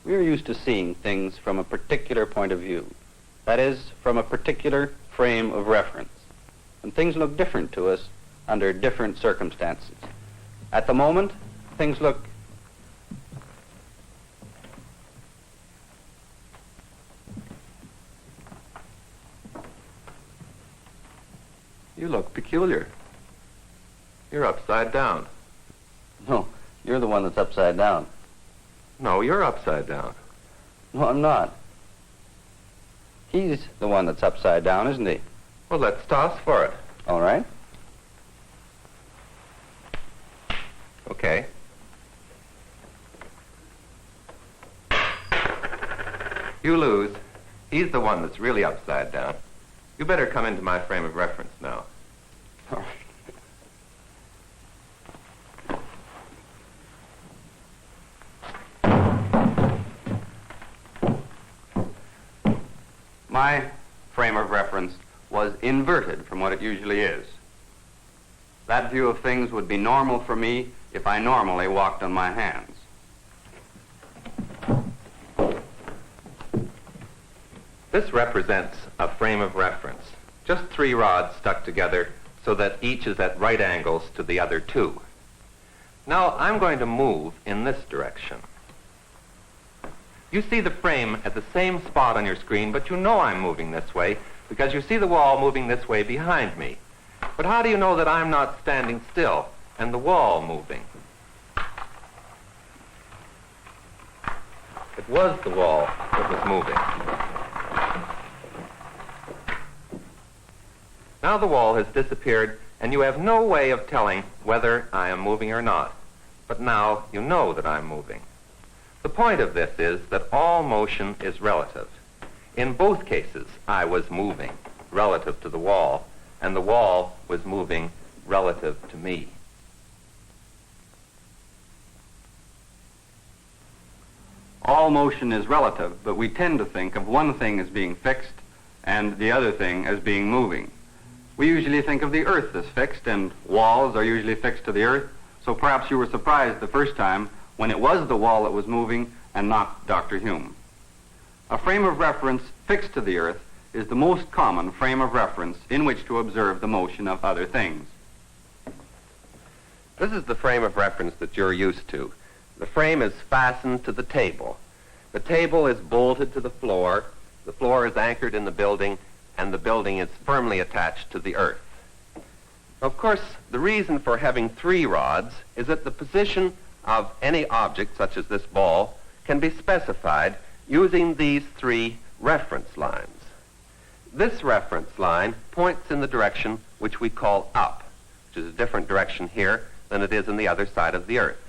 We are used to seeing things from a particular point of view. That is, from a particular frame of reference. And things look different to us under different circumstances. At the moment, things look You look peculiar. You're upside down. No, you're the one that's upside down. No, you're upside down. No, I'm not. He's the one that's upside down, isn't he? Well, let's toss for it. All right. Okay. You lose. He's the one that's really upside down. You better come into my frame of reference now. All right. My frame of reference was inverted from what it usually is. That view of things would be normal for me if I normally walked on my hands. This represents a frame of reference. Just 3 rods stuck together so that each is at right angles to the other 2. Now I'm going to move in this direction. You see the frame at the same spot on your screen, but you know I'm moving this way because you see the wall moving this way behind me. But how do you know that I'm not standing still and the wall moving? It was the wall that was moving. Now the wall has disappeared and you have no way of telling whether I am moving or not. But now you know that I'm moving. The point of this is that all motion is relative. In both cases, I was moving relative to the wall, and the wall was moving relative to me. All motion is relative, but we tend to think of one thing as being fixed and the other thing as being moving. We usually think of the earth as fixed, and walls are usually fixed to the earth, so perhaps you were surprised the first time when it was the wall that was moving and not Dr. Hume. A frame of reference fixed to the earth is the most common frame of reference in which to observe the motion of other things. This is the frame of reference that you're used to. The frame is fastened to the table. The table is bolted to the floor is anchored in the building, and the building is firmly attached to the earth. Of course, the reason for having 3 rods is that the position of any object, such as this ball, can be specified using these 3 reference lines. This reference line points in the direction which we call up, which is a different direction here than it is on the other side of the earth.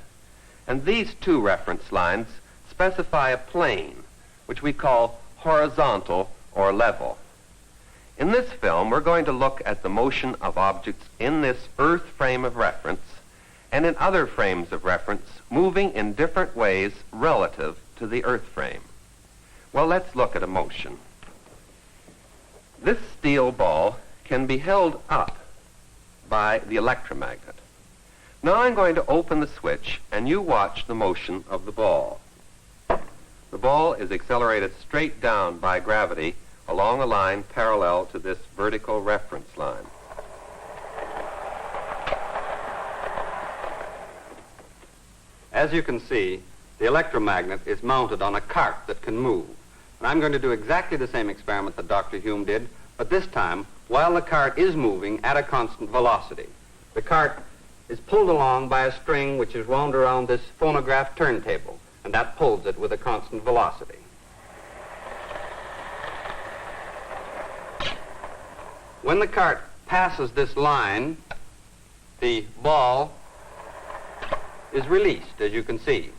And these 2 reference lines specify a plane, which we call horizontal or level. In this film, we're going to look at the motion of objects in this earth frame of reference and in other frames of reference moving in different ways relative to the earth frame. Well, let's look at a motion. This steel ball can be held up by the electromagnet. Now I'm going to open the switch and you watch the motion of the ball. The ball is accelerated straight down by gravity along a line parallel to this vertical reference line. As you can see, the electromagnet is mounted on a cart that can move. And I'm going to do exactly the same experiment that Dr. Hume did, but this time while the cart is moving at a constant velocity. The cart is pulled along by a string which is wound around this phonograph turntable, and that pulls it with a constant velocity. When the cart passes this line, the ball is released, as you can see.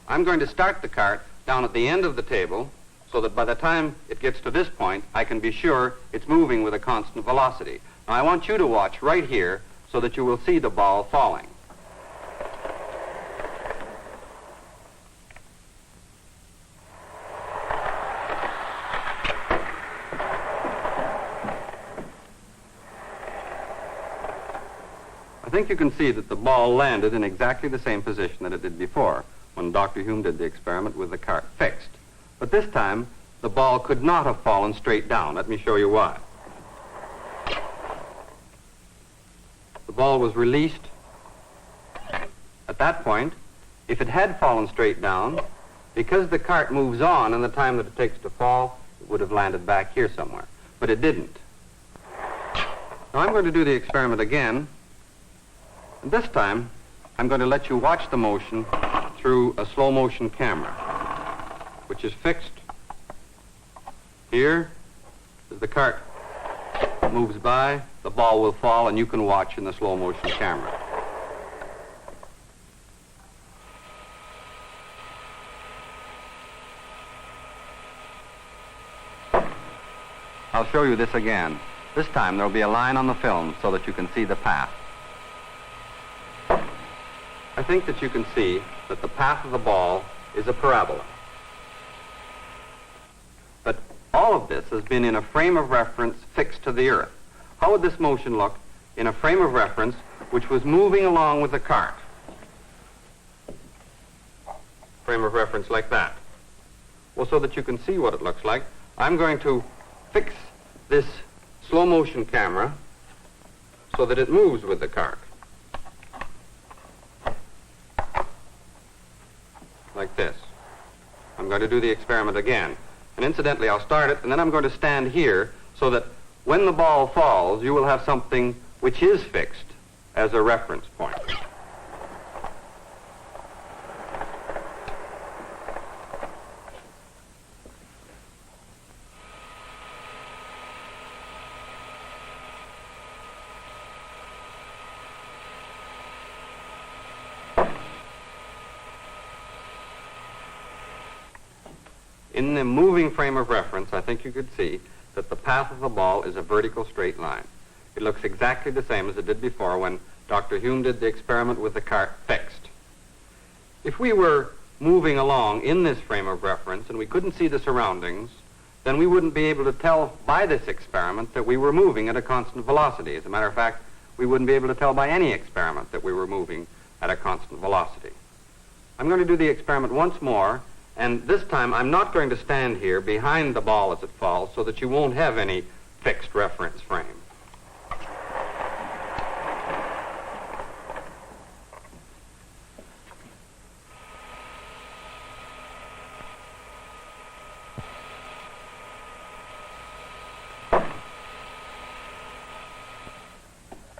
I'm going to start the cart down at the end of the table so that by the time it gets to this point, I can be sure it's moving with a constant velocity. Now I want you to watch right here so that you will see the ball falling. I think you can see that the ball landed in exactly the same position that it did before. when Dr. Hume did the experiment with the cart fixed. But this time, the ball could not have fallen straight down. Let me show you why. The ball was released at that point. If it had fallen straight down, because the cart moves on in the time that it takes to fall, it would have landed back here somewhere. But it didn't. Now I'm going to do the experiment again. And this time, I'm going to let you watch the motion through a slow motion camera, which is fixed here. As the cart moves by, the ball will fall, and you can watch in the slow motion camera. I'll show you this again. This time there'll be a line on the film so that you can see the path. I think that you can see that the path of the ball is a parabola. But all of this has been in a frame of reference fixed to the earth. How would this motion look in a frame of reference which was moving along with the cart? Frame of reference like that. Well, so that you can see what it looks like, I'm going to fix this slow motion camera so that it moves with the cart. Like this. I'm going to do the experiment again. And incidentally, I'll start it, and then I'm going to stand here so that when the ball falls, you will have something which is fixed as a reference point. In the moving frame of reference, I think you could see that the path of the ball is a vertical straight line. It looks exactly the same as it did before when Dr. Hume did the experiment with the cart fixed. If we were moving along in this frame of reference and we couldn't see the surroundings, then we wouldn't be able to tell by this experiment that we were moving at a constant velocity. As a matter of fact, we wouldn't be able to tell by any experiment that we were moving at a constant velocity. I'm going to do the experiment once more. And this time, I'm not going to stand here behind the ball as it falls so that you won't have any fixed reference frame.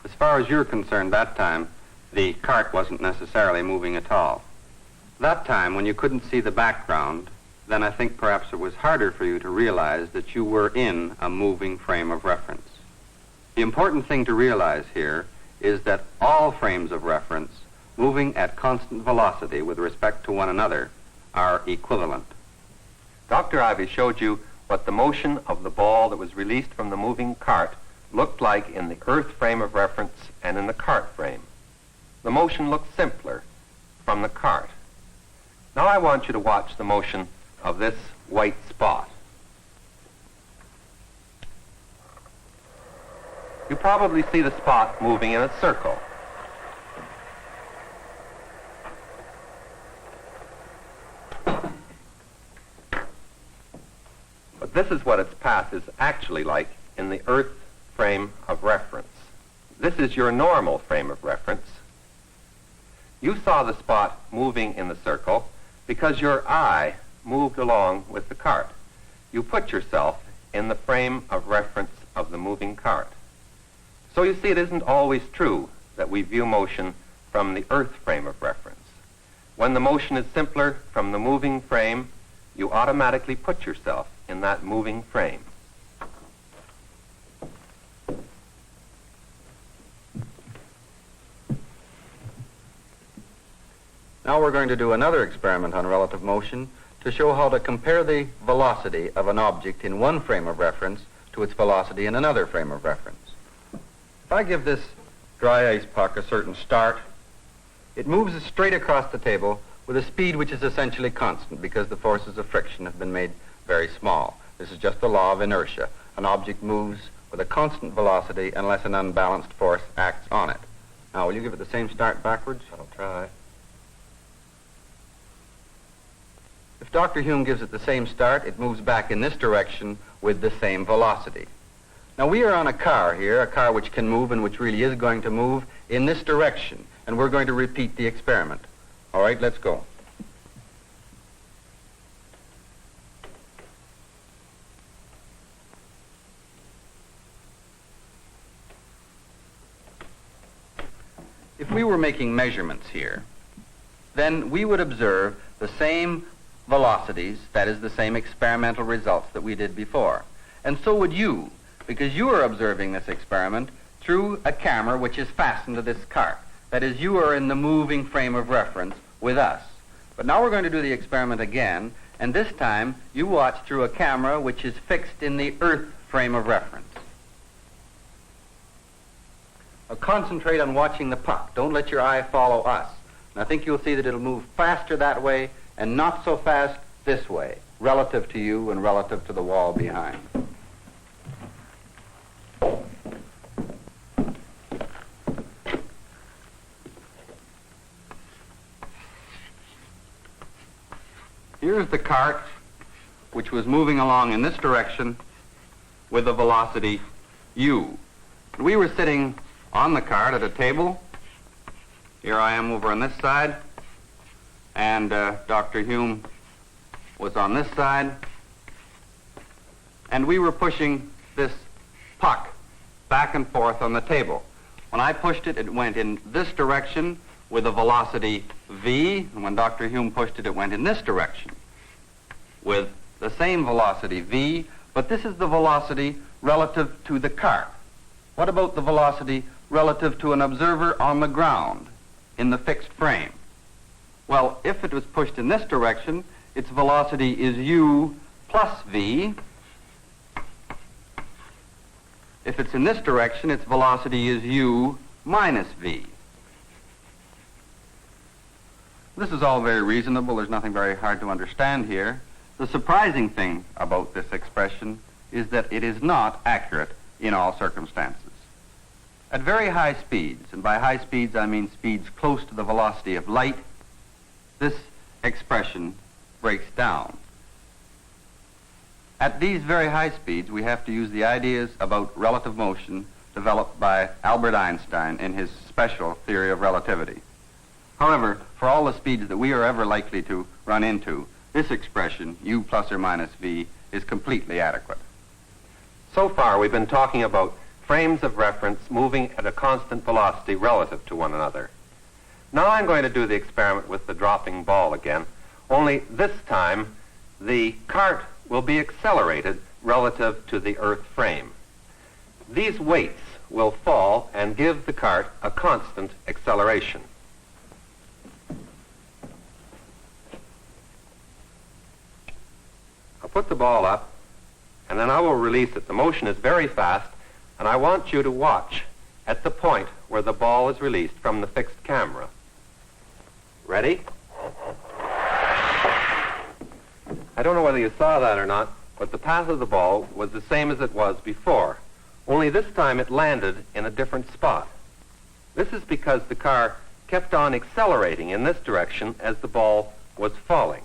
As far as you're concerned, that time, the cart wasn't necessarily moving at all. That time, when you couldn't see the background, then I think perhaps it was harder for you to realize that you were in a moving frame of reference. The important thing to realize here is that all frames of reference moving at constant velocity with respect to one another are equivalent. Dr. Ivy showed you what the motion of the ball that was released from the moving cart looked like in the earth frame of reference and in the cart frame. The motion looked simpler from the cart. Now I want you to watch the motion of this white spot. You probably see the spot moving in a circle. But this is what its path is actually like in the earth frame of reference. This is your normal frame of reference. You saw the spot moving in the circle because your eye moved along with the cart. You put yourself in the frame of reference of the moving cart. So you see, it isn't always true that we view motion from the earth frame of reference. When the motion is simpler from the moving frame, you automatically put yourself in that moving frame. Now we're going to do another experiment on relative motion to show how to compare the velocity of an object in one frame of reference to its velocity in another frame of reference. If I give this dry ice puck a certain start, it moves straight across the table with a speed which is essentially constant because the forces of friction have been made very small. This is just the law of inertia. An object moves with a constant velocity unless an unbalanced force acts on it. Now, will you give it the same start backwards? I'll try. Dr. Hume gives it the same start, it moves back in this direction with the same velocity. Now we are on a car here, a car which can move and which really is going to move in this direction, and we're going to repeat the experiment. All right, let's go. If we were making measurements here, then we would observe the same velocities, that is, the same experimental results that we did before. And so would you, because you are observing this experiment through a camera which is fastened to this cart. That is, you are in the moving frame of reference with us. But now we're going to do the experiment again, and this time you watch through a camera which is fixed in the Earth frame of reference. Now concentrate on watching the puck. Don't let your eye follow us. And I think you'll see that it'll move faster that way and not so fast this way, relative to you and relative to the wall behind. Here's the cart, which was moving along in this direction with a velocity u. We were sitting on the cart at a table. Here I am over on this side, and Dr. Hume was on this side, and we were pushing this puck back and forth on the table. When I pushed it, it went in this direction with a velocity v, and when Dr. Hume pushed it, it went in this direction with the same velocity v, but this is the velocity relative to the cart. What about the velocity relative to an observer on the ground in the fixed frame? Well, if it was pushed in this direction, its velocity is u plus v. If it's in this direction, its velocity is u minus v. This is all very reasonable. There's nothing very hard to understand here. The surprising thing about this expression is that it is not accurate in all circumstances. At very high speeds, and by high speeds I mean speeds close to the velocity of light, this expression breaks down. At these very high speeds, we have to use the ideas about relative motion developed by Albert Einstein in his special theory of relativity. However, for all the speeds that we are ever likely to run into, this expression, u plus or minus v, is completely adequate. So far, we've been talking about frames of reference moving at a constant velocity relative to one another. Now I'm going to do the experiment with the dropping ball again, only this time the cart will be accelerated relative to the Earth frame. These weights will fall and give the cart a constant acceleration. I'll put the ball up, and then I will release it. The motion is very fast, and I want you to watch at the point where the ball is released from the fixed camera. Ready? I don't know whether you saw that or not, but the path of the ball was the same as it was before, only this time it landed in a different spot. This is because the car kept on accelerating in this direction as the ball was falling.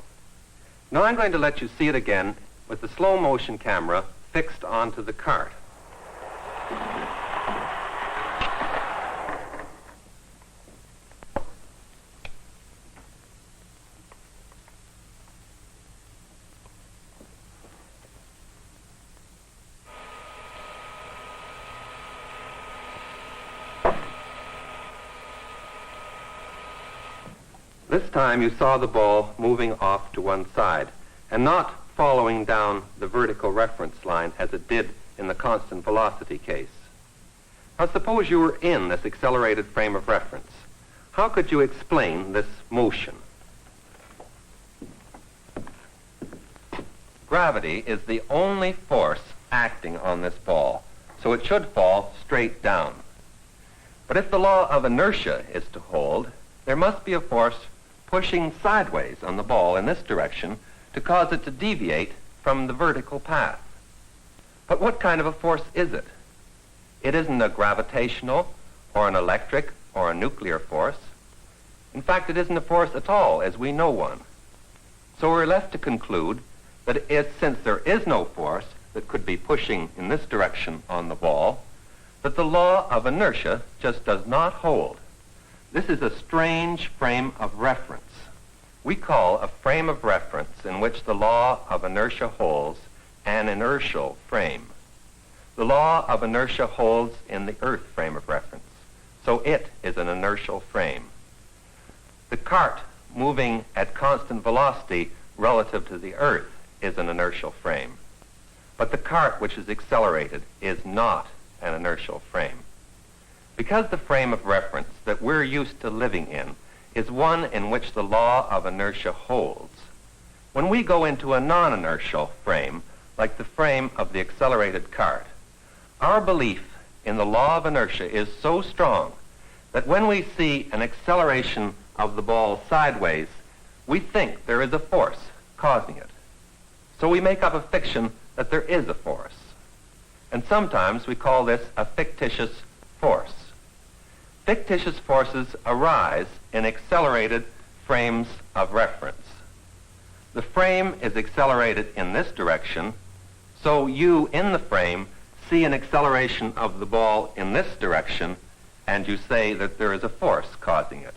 Now I'm going to let you see it again with the slow motion camera fixed onto the cart. This time you saw the ball moving off to one side and not following down the vertical reference line as it did in the constant velocity case. Now suppose you were in this accelerated frame of reference. How could you explain this motion? Gravity is the only force acting on this ball, so it should fall straight down. But if the law of inertia is to hold, there must be a force pushing sideways on the ball in this direction to cause it to deviate from the vertical path. But what kind of a force is it? It isn't a gravitational or an electric or a nuclear force. In fact, it isn't a force at all as we know one. So we're left to conclude that since there is no force that could be pushing in this direction on the ball, that the law of inertia just does not hold. This is a strange frame of reference. We call a frame of reference in which the law of inertia holds an inertial frame. The law of inertia holds in the Earth frame of reference, so it is an inertial frame. The cart moving at constant velocity relative to the Earth is an inertial frame. But the cart which is accelerated is not an inertial frame. Because the frame of reference that we're used to living in is one in which the law of inertia holds, when we go into a non-inertial frame, like the frame of the accelerated cart, our belief in the law of inertia is so strong that when we see an acceleration of the ball sideways, we think there is a force causing it. So we make up a fiction that there is a force. And sometimes we call this a fictitious force. Fictitious forces arise in accelerated frames of reference. The frame is accelerated in this direction, so you in the frame see an acceleration of the ball in this direction, and you say that there is a force causing it.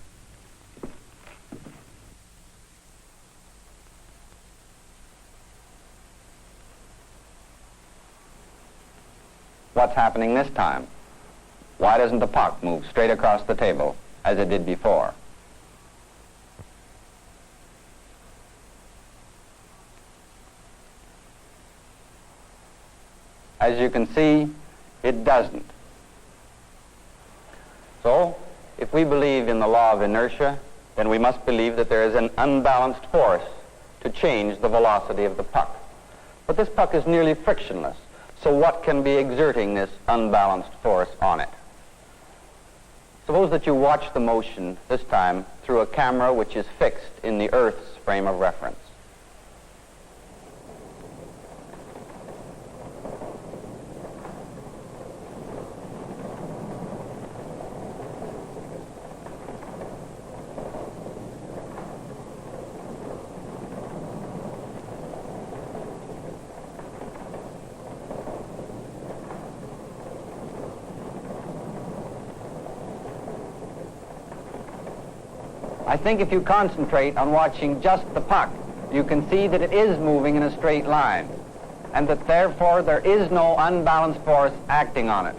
What's happening this time? Why doesn't the puck move straight across the table as it did before? As you can see, it doesn't. So, if we believe in the law of inertia, then we must believe that there is an unbalanced force to change the velocity of the puck. But this puck is nearly frictionless, so what can be exerting this unbalanced force on it? Suppose that you watch the motion, this time, through a camera which is fixed in the Earth's frame of reference. I think if you concentrate on watching just the puck, you can see that it is moving in a straight line, and that therefore there is no unbalanced force acting on it.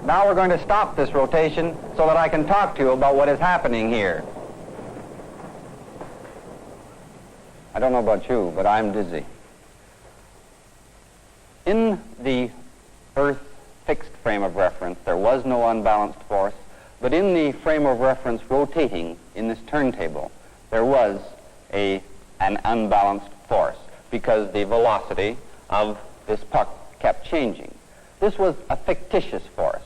Now we're going to stop this rotation so that I can talk to you about what is happening here. I don't know about you, but I'm dizzy. In the Earth fixed frame of reference, there was no unbalanced force, but in the frame of reference rotating in this turntable, there was an unbalanced force because the velocity of this puck kept changing. This was a fictitious force.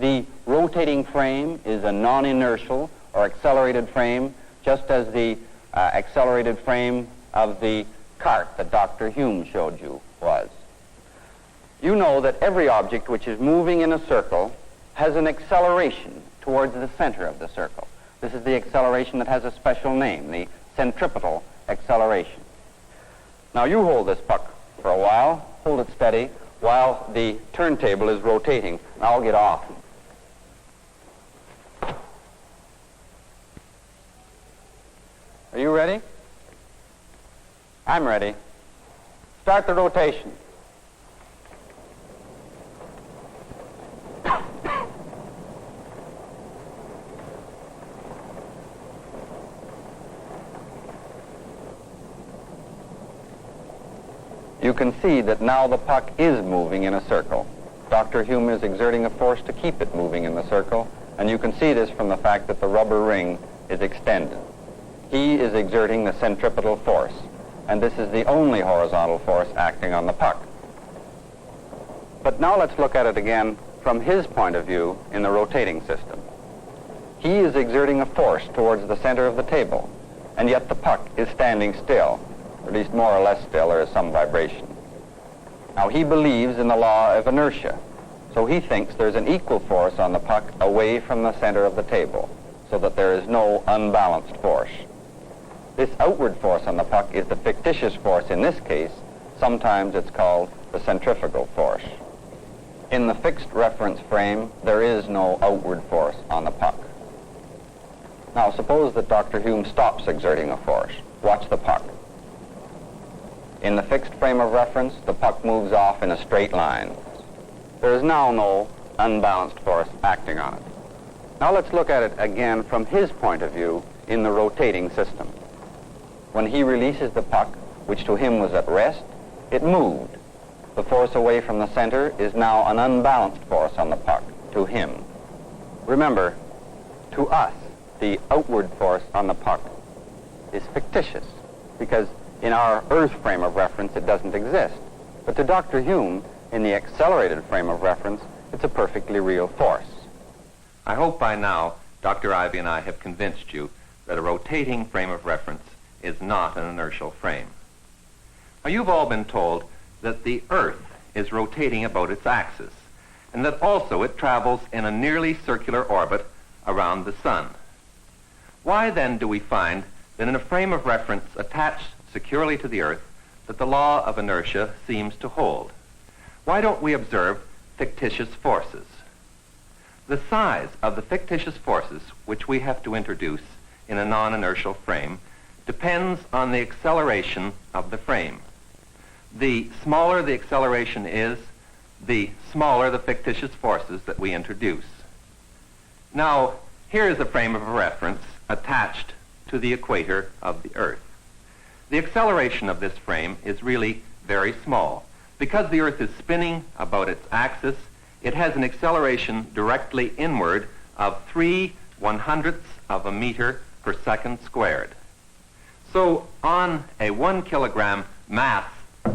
The rotating frame is a non-inertial or accelerated frame, just as the accelerated frame of the cart that Dr. Hume showed you was. You know that every object which is moving in a circle has an acceleration towards the center of the circle. This is the acceleration that has a special name, the centripetal acceleration. Now you hold this puck for a while, hold it steady, while the turntable is rotating. I'll get off. Are you ready? I'm ready. Start the rotation. You can see that now the puck is moving in a circle. Dr. Hume is exerting a force to keep it moving in the circle, and you can see this from the fact that the rubber ring is extended. He is exerting the centripetal force, and this is the only horizontal force acting on the puck. But now let's look at it again from his point of view in the rotating system. He is exerting a force towards the center of the table, and yet the puck is standing still, or at least more or less still. There is some vibration. Now, he believes in the law of inertia, so he thinks there's an equal force on the puck away from the center of the table, so that there is no unbalanced force. This outward force on the puck is the fictitious force. In this case, sometimes it's called the centrifugal force. In the fixed reference frame, there is no outward force on the puck. Now, suppose that Dr. Hume stops exerting a force. Watch the puck. In the fixed frame of reference, the puck moves off in a straight line. There is now no unbalanced force acting on it. Now let's look at it again from his point of view in the rotating system. When he releases the puck, which to him was at rest, it moved. The force away from the center is now an unbalanced force on the puck, to him. Remember, to us, the outward force on the puck is fictitious, because in our Earth frame of reference it doesn't exist. But to Dr. Hume, in the accelerated frame of reference, it's a perfectly real force. I hope by now Dr. Ivy and I have convinced you that a rotating frame of reference is not an inertial frame. Now, you've all been told that the Earth is rotating about its axis, and that also it travels in a nearly circular orbit around the Sun. Why then do we find that in a frame of reference attached securely to the Earth that the law of inertia seems to hold? Why don't we observe fictitious forces? The size of the fictitious forces which we have to introduce in a non-inertial frame depends on the acceleration of the frame. The smaller the acceleration is, the smaller the fictitious forces that we introduce. Now, here is a frame of reference attached to the equator of the Earth. The acceleration of this frame is really very small. Because the Earth is spinning about its axis, it has an acceleration directly inward of 3/100ths of a meter per second squared. So on a 1 kilogram mass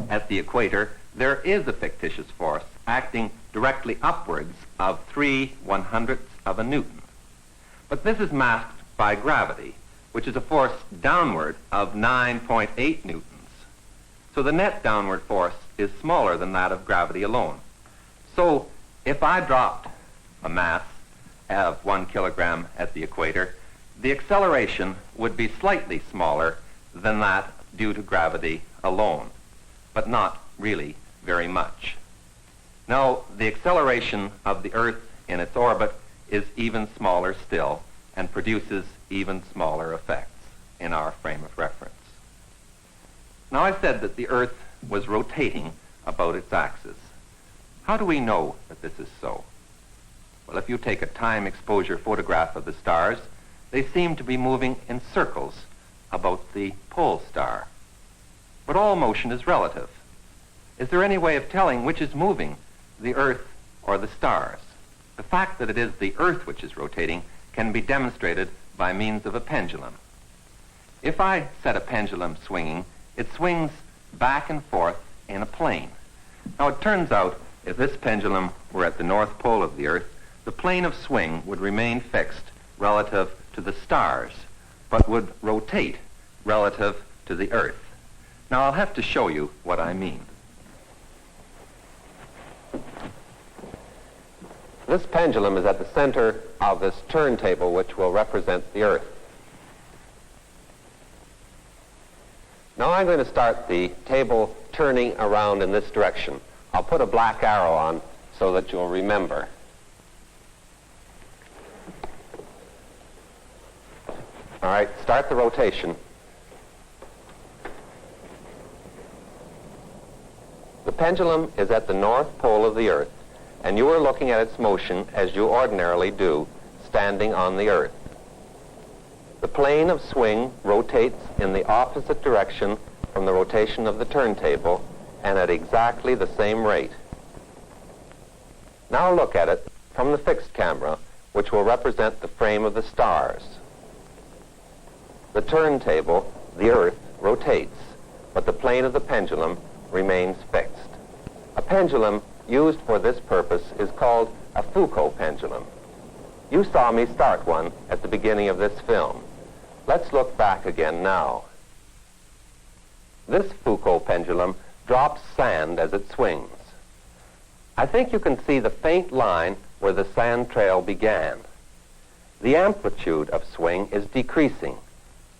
at the equator, there is a fictitious force acting directly upwards of 3/100ths of a newton. But this is masked by gravity, which is a force downward of 9.8 newtons. So the net downward force is smaller than that of gravity alone. So if I dropped a mass of 1 kilogram at the equator, the acceleration would be slightly smaller than that due to gravity alone, but not really very much. Now, the acceleration of the Earth in its orbit is even smaller still and produces even smaller effects in our frame of reference. Now, I said that the Earth was rotating about its axis. How do we know that this is so? Well, if you take a time exposure photograph of the stars, they seem to be moving in circles about the pole star. But all motion is relative. Is there any way of telling which is moving, the Earth or the stars? The fact that it is the Earth which is rotating can be demonstrated by means of a pendulum. If I set a pendulum swinging, it swings back and forth in a plane. Now, it turns out if this pendulum were at the North Pole of the Earth, the plane of swing would remain fixed relative to the stars, but would rotate relative to the Earth. Now, I'll have to show you what I mean. This pendulum is at the center of this turntable, which will represent the Earth. Now I'm going to start the table turning around in this direction. I'll put a black arrow on so that you'll remember. All right, start the rotation. The pendulum is at the North Pole of the Earth, and you are looking at its motion as you ordinarily do, standing on the Earth. The plane of swing rotates in the opposite direction from the rotation of the turntable and at exactly the same rate. Now look at it from the fixed camera, which will represent the frame of the stars. The turntable, the earth, rotates, but the plane of the pendulum remains fixed. A pendulum used for this purpose is called a Foucault pendulum. You saw me start one at the beginning of this film. Let's look back again now. This Foucault pendulum drops sand as it swings. I think you can see the faint line where the sand trail began. The amplitude of swing is decreasing.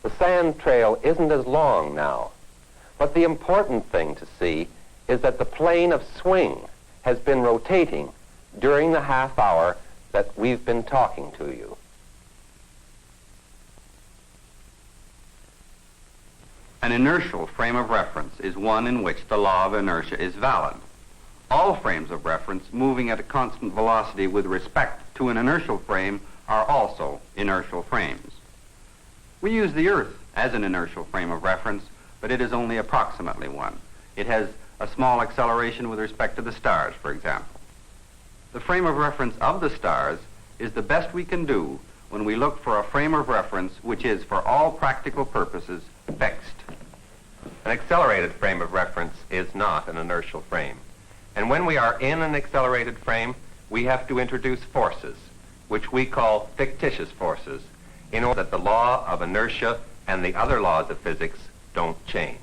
The sand trail isn't as long now. But the important thing to see is that the plane of swing has been rotating during the half hour that we've been talking to you. An inertial frame of reference is one in which the law of inertia is valid. All frames of reference moving at a constant velocity with respect to an inertial frame are also inertial frames. We use the Earth as an inertial frame of reference, but it is only approximately one. It has a small acceleration with respect to the stars, for example. The frame of reference of the stars is the best we can do when we look for a frame of reference which is, for all practical purposes, fixed. An accelerated frame of reference is not an inertial frame. And when we are in an accelerated frame, we have to introduce forces, which we call fictitious forces, in order that the law of inertia and the other laws of physics don't change.